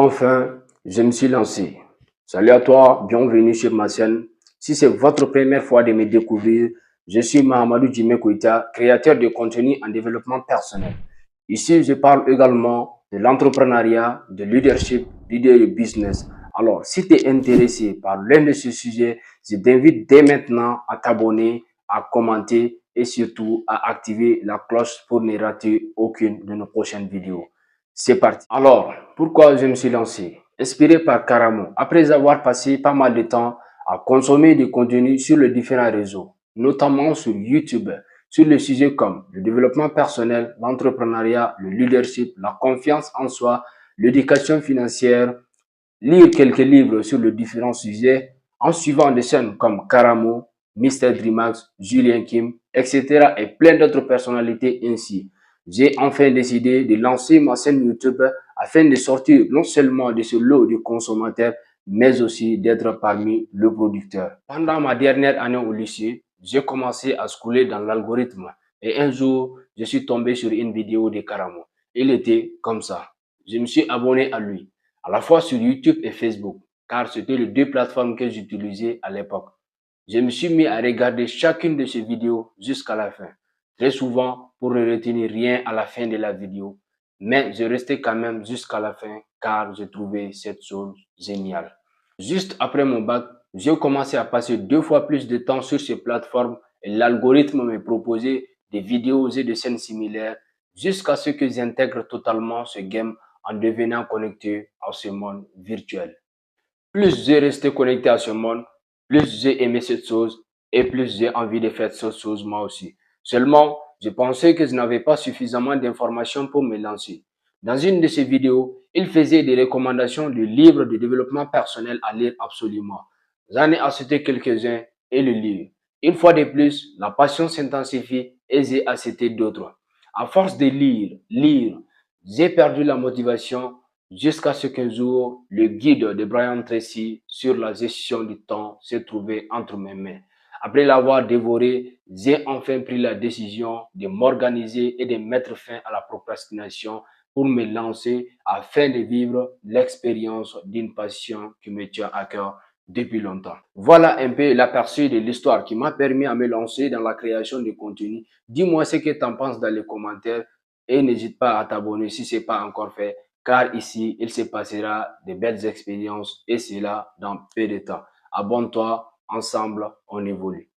Enfin, je me suis lancé. Salut à toi, bienvenue sur ma chaîne. Si c'est votre première fois de me découvrir, je suis Mahamadou Djimé Koïta, créateur de contenu en développement personnel. Ici, je parle également de l'entrepreneuriat, de leadership, d'idées de business. Alors, si tu es intéressé par l'un de ces sujets, je t'invite dès maintenant à t'abonner, à commenter et surtout à activer la cloche pour ne rater aucune de nos prochaines vidéos. C'est parti. Alors, pourquoi je me suis lancé? Inspiré par Karamo, après avoir passé pas mal de temps à consommer du contenu sur les différents réseaux, notamment sur YouTube, sur les sujets comme le développement personnel, l'entrepreneuriat, le leadership, la confiance en soi, l'éducation financière, lire quelques livres sur les différents sujets, en suivant des chaînes comme Karamo, Mr. Dreamax, Julien Kim, etc. et plein d'autres personnalités ainsi. J'ai enfin décidé de lancer ma chaîne YouTube afin de sortir non seulement de ce lot de consommateurs, mais aussi d'être parmi le producteur. Pendant ma dernière année au lycée, j'ai commencé à scroller dans l'algorithme et un jour, je suis tombé sur une vidéo de Karamo. Il était comme ça. Je me suis abonné à lui, à la fois sur YouTube et Facebook, car c'était les deux plateformes que j'utilisais à l'époque. Je me suis mis à regarder chacune de ces vidéos jusqu'à la fin. Très souvent, pour ne retenir rien à la fin de la vidéo, mais je restais quand même jusqu'à la fin car je trouvais cette chose géniale. Juste après mon bac, j'ai commencé à passer 2 fois plus de temps sur ces plateformes et l'algorithme me proposait des vidéos et des scènes similaires jusqu'à ce que j'intègre totalement ce game en devenant connecté à ce monde virtuel. Plus j'ai resté connecté à ce monde, plus j'ai aimé cette chose et plus j'ai envie de faire cette chose moi aussi. Seulement, je pensais que je n'avais pas suffisamment d'informations pour me lancer. Dans une de ces vidéos, il faisait des recommandations de livres de développement personnel à lire absolument. J'en ai acheté quelques-uns et le lire. Une fois de plus, la passion s'intensifie et j'ai acheté d'autres. À force de lire, j'ai perdu la motivation jusqu'à ce qu'un jour, le guide de Brian Tracy sur la gestion du temps s'est trouvé entre mes mains. Après l'avoir dévoré, j'ai enfin pris la décision de m'organiser et de mettre fin à la procrastination pour me lancer afin de vivre l'expérience d'une passion qui me tient à cœur depuis longtemps. Voilà un peu l'aperçu de l'histoire qui m'a permis à me lancer dans la création de contenu. Dis-moi ce que tu en penses dans les commentaires et n'hésite pas à t'abonner si ce n'est pas encore fait, car ici, il se passera de belles expériences et cela dans peu de temps. Abonne-toi, ensemble, on évolue.